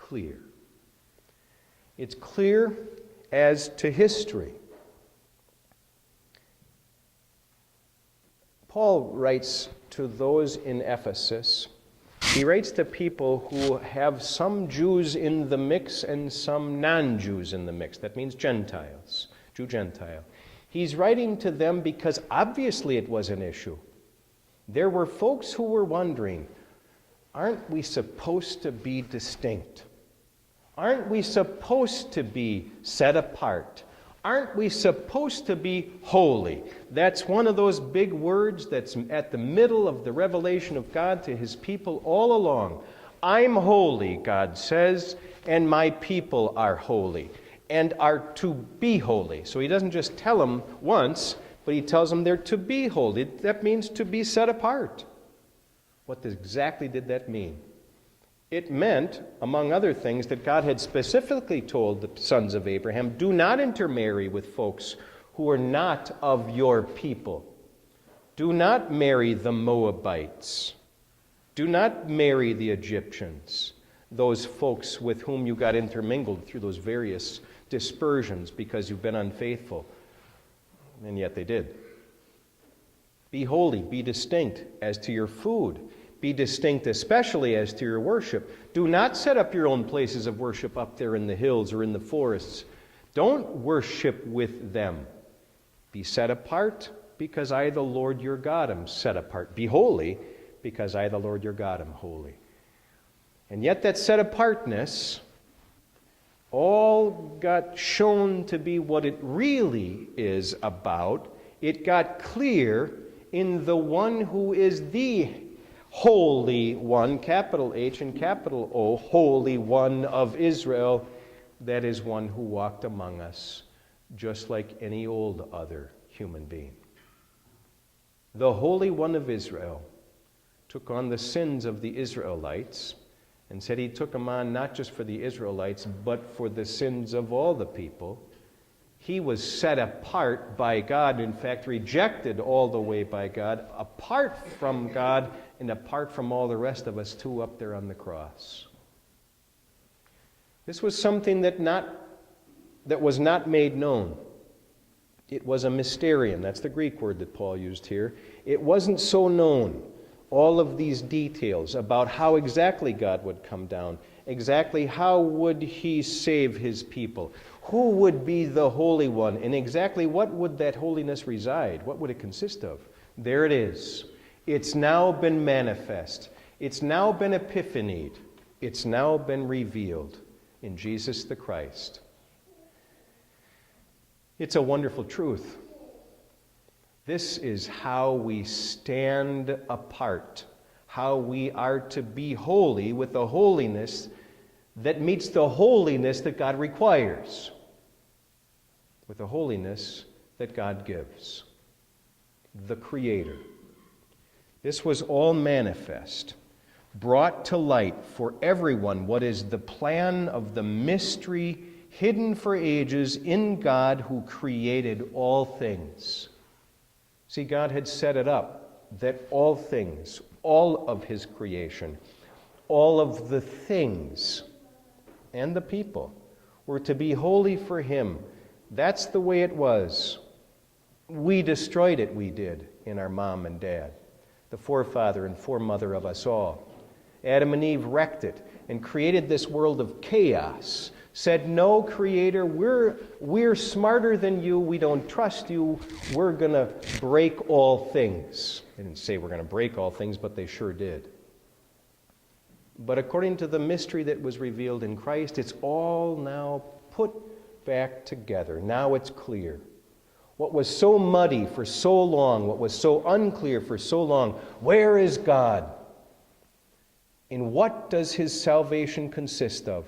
clear. It's clear as to history. Paul writes to those in Ephesus. He writes to people who have some Jews in the mix and some non-Jews in the mix. That means Gentiles, Jew-Gentile. He's writing to them because obviously it was an issue. There were folks who were wondering, aren't we supposed to be distinct? Aren't we supposed to be set apart? Aren't we supposed to be holy? That's one of those big words that's at the middle of the revelation of God to his people all along. I'm holy, God says, and my people are holy and are to be holy. So he doesn't just tell them once, but he tells them they're to be holy. That means to be set apart. What exactly did that mean? It meant, among other things, that God had specifically told the sons of Abraham, do not intermarry with folks who are not of your people. Do not marry the Moabites. Do not marry the Egyptians, those folks with whom you got intermingled through those various dispersions because you've been unfaithful. And yet they did. Be holy, be distinct as to your food. Be distinct especially as to your worship. Do not set up your own places of worship up there in the hills or in the forests. Don't worship with them. Be set apart because I, the Lord your God, am set apart. Be holy because I, the Lord your God, am holy. And yet that set apartness all got shown to be what it really is about. It got clear in the one who is the Holy One, capital H and capital O, Holy One of Israel, that is one who walked among us just like any old other human being. The Holy One of Israel took on the sins of the Israelites and said he took them on not just for the Israelites, but for the sins of all the people. He was set apart by God, in fact, rejected all the way by God, apart from God and apart from all the rest of us too up there on the cross. This was something that was not made known. It was a mysterium. That's the Greek word that Paul used here. It wasn't so known, all of these details about how exactly God would come down, exactly how would he save his people, who would be the Holy One, and exactly what would that holiness reside, what would it consist of. There it is. It's now been manifest. It's now been epiphanied. It's now been revealed in Jesus the Christ. It's a wonderful truth. This is how we stand apart, how we are to be holy with a holiness that meets the holiness that God requires, with a holiness that God gives, the Creator. This was all manifest, brought to light for everyone what is the plan of the mystery hidden for ages in God who created all things. See, God had set it up that all things, all of his creation, all of the things and the people were to be holy for him. That's the way it was. We destroyed it, we did, in our mom and dad, the forefather and foremother of us all. Adam and Eve wrecked it and created this world of chaos. Said, no, Creator, we're smarter than you. We don't trust you. We're going to break all things. They didn't say we're going to break all things, but they sure did. But according to the mystery that was revealed in Christ, it's all now put back together. Now it's clear. What was so muddy for so long, what was so unclear for so long, where is God? In what does his salvation consist of?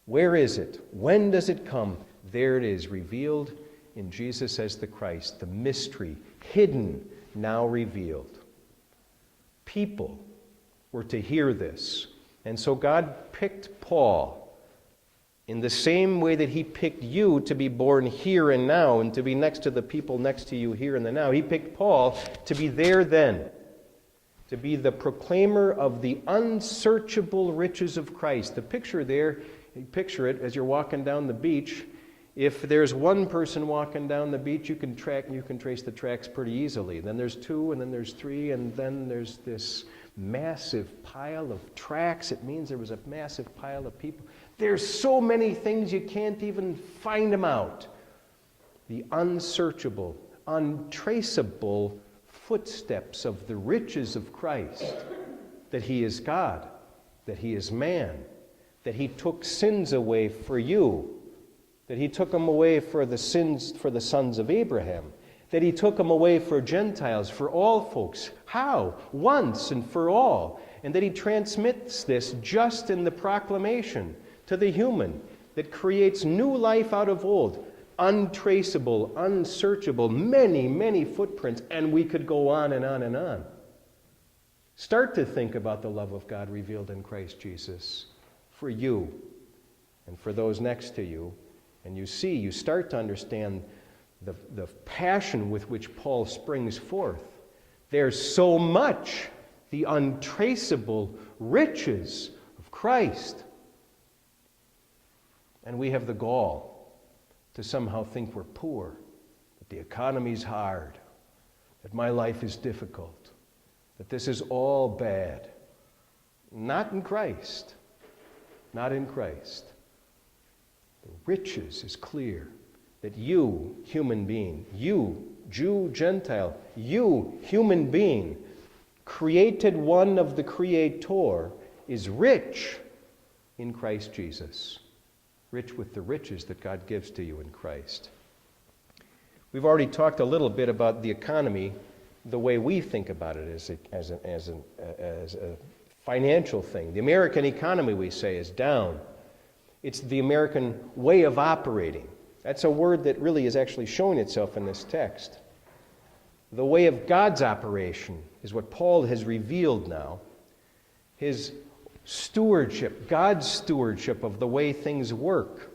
Where is it? When does it come? There it is, revealed in Jesus as the Christ, the mystery, hidden, now revealed. People were to hear this. And so God picked Paul in the same way that he picked you to be born here and now and to be next to the people next to you here and the now. He picked Paul to be there then, to be the proclaimer of the unsearchable riches of Christ. The picture there, you picture it as you're walking down the beach. If there's one person walking down the beach, you can trace the tracks pretty easily. Then there's two, and then there's three, and then there's this massive pile of tracks. It means there was a massive pile of people. There's so many things you can't even find them out. The unsearchable, untraceable footsteps of the riches of Christ, that he is God, that he is man, that he took sins away for you, that he took them away for the sons of Abraham, that he took them away for Gentiles, for all folks. How? Once and for all. And that he transmits this just in the proclamation to the human, that creates new life out of old, untraceable, unsearchable, many, many footprints, and we could go on and on and on. Start to think about the love of God revealed in Christ Jesus for you and for those next to you. And you start to understand the passion with which Paul springs forth. There's so much, the untraceable riches of Christ. And we have the gall to somehow think we're poor, that the economy's hard, that my life is difficult, that this is all bad. Not in Christ. Not in Christ. The riches is clear that you, human being, you, Jew, Gentile, you, human being, created one of the Creator, is rich in Christ Jesus. Rich with the riches that God gives to you in Christ. We've already talked a little bit about the economy, the way we think about it as a financial thing. The American economy, we say, is down. It's the American way of operating. That's a word that really is actually showing itself in this text. The way of God's operation is what Paul has revealed now. His stewardship, God's stewardship of the way things work.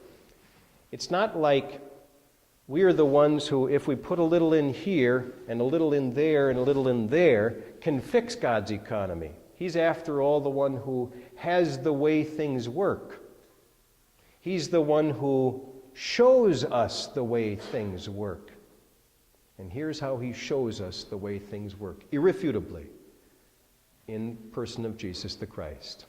It's not like we're the ones who, if we put a little in here and a little in there and a little in there, can fix God's economy. He's, after all, the one who has the way things work. He's the one who shows us the way things work. And here's how he shows us the way things work, irrefutably, in person of Jesus the Christ.